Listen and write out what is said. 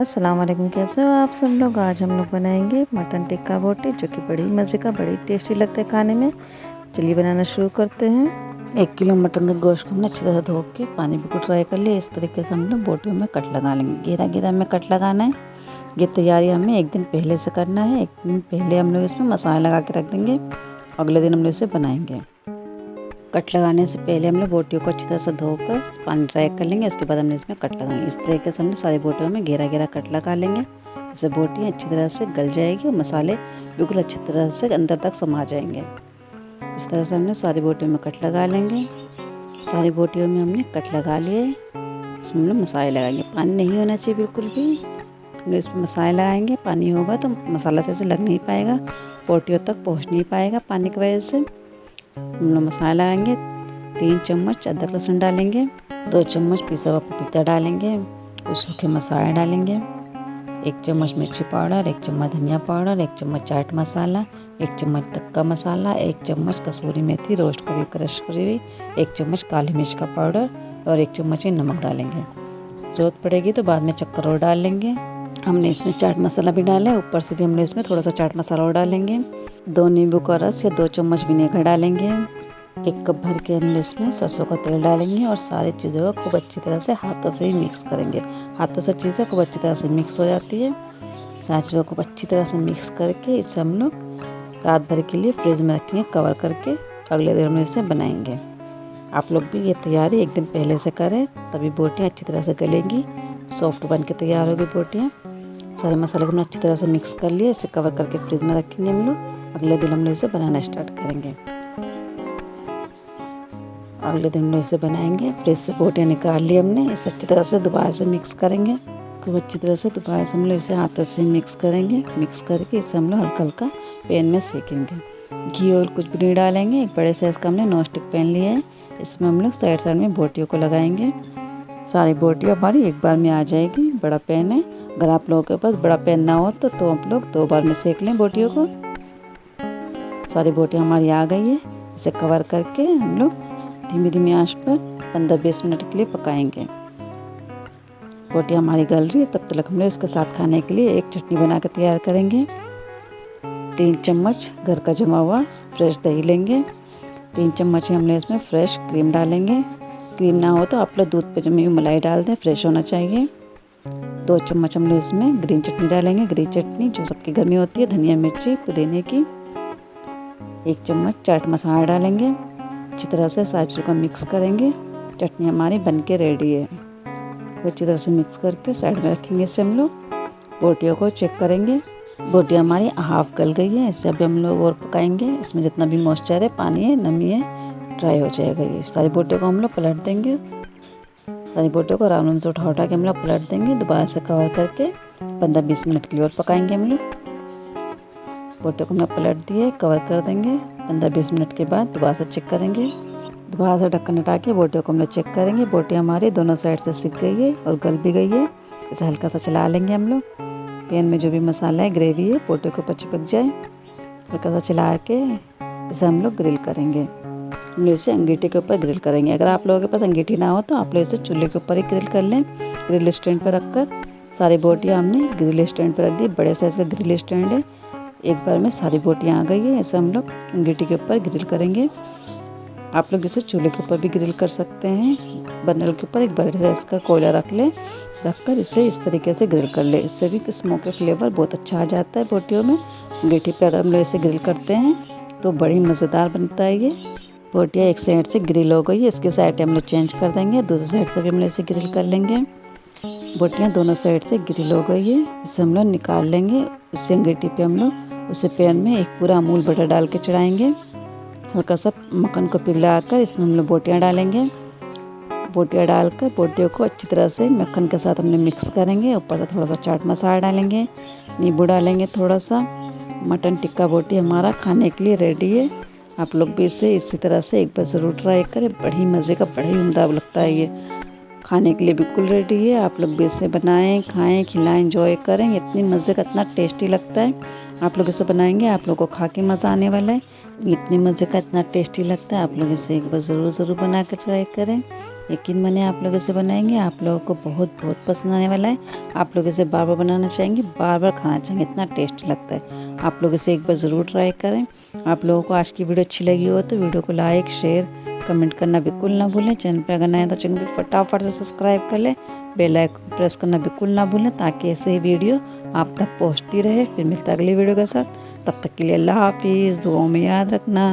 अस्सलाम वालेकुम, कैसे हो आप सब लोग। आज हम लोग बनाएंगे मटन टिक्का बोटी, जो कि बड़ी मज़े का, बड़ी टेस्टी लगता है खाने में। चलिए बनाना शुरू करते हैं। 1 किलो मटन का गोश्त को हमने अच्छी तरह धो के पानी बिल्कुल ड्राई कर लिया। इस तरीके से हम लोग बोटियों में कट लगा लेंगे। घेरा घेरा हमें कट लगाना है। ये तैयारी हमें एक दिन पहले से करना है। एक दिन पहले हम लोग इसमें मसाला लगा के रख देंगे, अगले दिन हम लोग इसे बनाएंगे। कट लगाने से पहले हम लोग बोटियों को अच्छी तरह से धोकर पानी ड्राई कर लेंगे। उसके बाद हमने इसमें कट लगाएंगे। इस तरीके से हम लोग सारी बोटियों में घेरा घेरा कट लगा लेंगे। इससे बोटियाँ अच्छी तरह से गल जाएगी और मसाले बिल्कुल अच्छी तरह से अंदर तक समा जाएंगे। इस तरह से हमने सारी बोटियों में कट लगा लेंगे। सारी बोटियों में हमने कट लगा लिए। इसमें हम लोग मसाले लगाएंगे। पानी नहीं होना चाहिए बिल्कुल भी। हम लोग इसमें मसाले लगाएंगे। पानी होगा तो मसाला से लग नहीं पाएगा, बोटियों तक पहुँच नहीं पाएगा पानी की वजह से। हम लोग मसाला लगाएंगे। 3 चम्मच अदरक लहसुन डालेंगे, 2 चम्मच पिसा हुआ पपीता डालेंगे, कुछ सूखे मसाले डालेंगे, 1 चम्मच मिर्ची पाउडर, 1 चम्मच धनिया पाउडर, 1 चम्मच चाट मसाला, 1 चम्मच टक्का मसाला, 1 चम्मच कसूरी मेथी रोस्ट करी क्रश करी हुई, 1 चम्मच काली मिर्च का पाउडर और 1 चम्मच ही नमक डालेंगे। ज़रूरत पड़ेगी तो बाद में चक्कर और डाल लेंगे। हमने इसमें चाट मसाला भी डाला है, ऊपर से भी हमने इसमें थोड़ा सा चाट मसाला और डालेंगे। 2 नींबू का रस या 2 चम्मच विनेगर डालेंगे। 1 कप भर के हमने इसमें सरसों का तेल डालेंगे और सारी चीज़ों को खूब अच्छी तरह से हाथों से ही मिक्स करेंगे। हाथों से चीज़ें खूब अच्छी तरह से मिक्स हो जाती है। सारी चीज़ों को अच्छी तरह से मिक्स करके इसे हम लोग रात भर के लिए फ्रिज में रखेंगे कवर करके। अगले दिन हम इसे बनाएंगे। आप लोग भी ये तैयारी एक दिन पहले से करें, तभी बोटियाँ अच्छी तरह से गलेंगी, सॉफ्ट बन के तैयार होगी बोटियाँ। सारे मसाले को हमने अच्छी तरह से मिक्स कर लिया। इसे कवर करके फ्रिज में रखेंगे हम लोग। अगले दिन हम लोग इसे बनाना स्टार्ट करेंगे। अगले दिन हम लोग इसे बनाएंगे। फ्रिज से बोटियाँ निकाल ली हमने। इसे अच्छी तरह से दोबारा से मिक्स करेंगे। खूब अच्छी तरह से दोबारा से हम लोग इसे हाथों से मिक्स करेंगे। मिक्स करके इसे हम लोग हल्का हल्का पैन में सेकेंगे। घी और कुछ भी नहीं डालेंगे। एक बड़े साइज़ का हमने नॉन स्टिक पैन लिया है। इसमें हम लोग साइड साइड में बोटियों को लगाएंगे। सारी बोटियाँ हमारी एक बार में आ जाएगी। बड़ा पैन है। अगर आप लोगों के पास बड़ा पैन ना हो तो आप लोग 2 बार में सेक लें बोटियों को। सारी बोटियाँ हमारी आ गई है। इसे कवर करके हम लोग धीमी धीमी आंच पर 15-20 मिनट के लिए पकाएंगे। बोटियाँ हमारी गल रही है, तब तक हम लोग इसके साथ खाने के लिए एक चटनी बना कर तैयार करेंगे। 3 चम्मच घर का जमा हुआ फ्रेश दही लेंगे। 3 चम्मच हम लोग इसमें फ्रेश क्रीम डालेंगे। क्रीम ना हो तो आप लोग दूध पे जमी हुई मलाई डाल दें, फ्रेश होना चाहिए। 2 चम्मच हम लोग इसमें ग्रीन चटनी डालेंगे। ग्रीन चटनी जो सबके घर में होती है, धनिया मिर्ची पुदीने की। 1 चम्मच चाट मसाला डालेंगे। अच्छी तरह से सारी चीज़ों को मिक्स करेंगे। चटनी हमारी बनके रेडी है। अच्छी तरह से मिक्स करके साइड में रखेंगे। इससे हम लोग बोटियों को चेक करेंगे। बोटियाँ हमारी हाफ गल गई है। इससे अभी हम लोग और पकाएंगे। इसमें जितना भी मॉइस्चर है, पानी है, नमी है, ड्राई हो जाएगा। ये सारी बोटियों को हम लोग पलट देंगे। सारी बोटियों को आराम से उठा के हम लोग पलट देंगे। दोबारा से कवर करके 15-20 मिनट के लिए और पकाएंगे हम लोग। बोटियों को हम लोग पलट दिए, कवर कर देंगे। 15-20 मिनट के बाद दोबारा से चेक करेंगे। दोबारा से ढक्कन हटा के बोटियों को हम लोग चेक करेंगे। बोटियाँ हमारी दोनों साइड से सिक गई है और गल भी गई है। इसे हल्का सा चला लेंगे हम लोग। पैन में जो भी मसाला है, ग्रेवी है, बोटियों के ऊपर चिपक जाए। हल्का सा चला के इसे हम लोग ग्रिल करेंगे। हम लोग इसे अंगीठी के ऊपर ग्रिल करेंगे। अगर आप लोगों के पास अंगीठी ना हो तो आप लोग इसे चूल्हे के ऊपर ही ग्रिल कर लें। ग्रिल स्टैंड पर रखकर सारी बोटियाँ हमने ग्रिल स्टैंड पर रख दी। बड़े साइज़ का ग्रिल स्टैंड है। एक बार में सारी बोटियाँ आ गई है। ऐसे हम लोग अंगीठी के ऊपर ग्रिल करेंगे। आप लोग इसे चूल्हे के ऊपर भी ग्रिल कर सकते हैं। बर्नल के ऊपर एक बड़े साइज़ का कोयला रखकर इसे इस तरीके से ग्रिल कर ले। इससे भी स्मोकी फ्लेवर बहुत अच्छा आ जाता है बोटियों में। अंगीठी पे अगर हम लोग इसे ग्रिल करते हैं तो बड़ी मज़ेदार बनता है ये। बोटियाँ एक साइड से ग्रिल हो गई है। इसके साइड हम लोग चेंज कर देंगे। दूसरी साइड से भी हम लोग इसे ग्रिल कर लेंगे। बोटियाँ दोनों साइड से ग्रिल हो गई है। इसे हम लोग निकाल लेंगे। उसी अंगीठी पे हम लोग उसे पैन में एक पूरा अमूल बटर डाल के चढ़ाएंगे। हल्का सा मक्खन को पिघलाकर इसमें हम लोग बोटियाँ डालेंगे। बोटियाँ डालकर बोटियों को अच्छी तरह से मक्खन के साथ हमने मिक्स करेंगे। ऊपर से थोड़ा सा चाट मसाला डालेंगे, नींबू डालेंगे थोड़ा सा। मटन टिक्का बोटी हमारा खाने के लिए रेडी है। आप लोग भी इसे इसी तरह से एक बार ज़रूर ट्राई करें। बड़ी मज़े का, बड़ा ही उम्दा लगता है ये। खाने के लिए बिल्कुल रेडी है। आप लोग भी इसे बनाएं, खाएं, खिलाएं, एंजॉय करें। इतनी मज़े का, इतना टेस्टी लगता है। आप लोग इसे बनाएंगे, आप लोगों को खा के मज़ा आने वाला है। इतने मज़े का, इतना टेस्टी लगता है। आप लोग इसे एक बार ज़रूर बना कर ट्राई करें। यकीन माने आप लोग इसे बनाएंगे, आप लोगों को बहुत बहुत पसंद आने वाला है। आप लोग इसे बार बार बनाना चाहेंगे, बार बार खाना चाहेंगे, इतना टेस्टी लगता है। आप लोग इसे एक बार ज़रूर ट्राई करें। आप लोगों को आज की वीडियो अच्छी लगी हो तो वीडियो को लाइक शेयर कमेंट करना बिल्कुल ना भूलें। चैनल पर अगर नए हैं तो चैनल को फटाफट से सब्सक्राइब कर लें, बेल आइकन प्रेस करना बिल्कुल ना भूलें ताकि ऐसे ही वीडियो आप तक पहुंचती रहे। फिर मिलता है अगली वीडियो के साथ, तब तक के लिए अल्लाह हाफिज़। दुआओं में याद रखना।